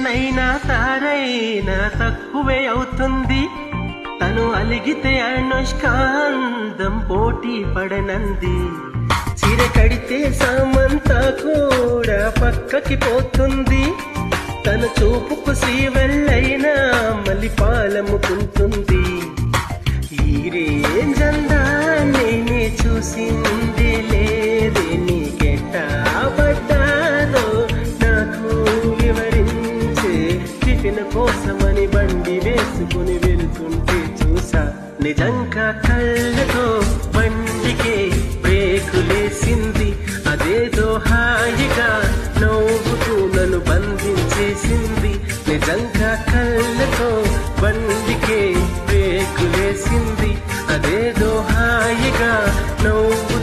నైనా తారైనా తక్కువే అవుతుంది. తను అలిగితే అనుష్కాందం పోటీ పడనంది. చీర కడితే సమంత కూడా పక్కకి పోతుంది. తన చూపుకు సీవెల్లైనా మళ్ళీ పాలమ్ముకుంటుంది. ఈ రేంజందా నేనే చూసింది లేదే, నీకెట్టా పడ్డాదో నాకు వివరించే. టిఫిన్ కోసమని బండి వేసుకుని వెళ్తుంటే చూసా, నిజంగా కళ్ళతో బండికే బ్రేకులేసింది. అదేదో హాయిగా నవ్వుతూ నన్ను బంధించేసింది. నిజంగా కళ్ళతో బండికే బ్రేకులేసింది. అదేదో హాయిగా నవ్వు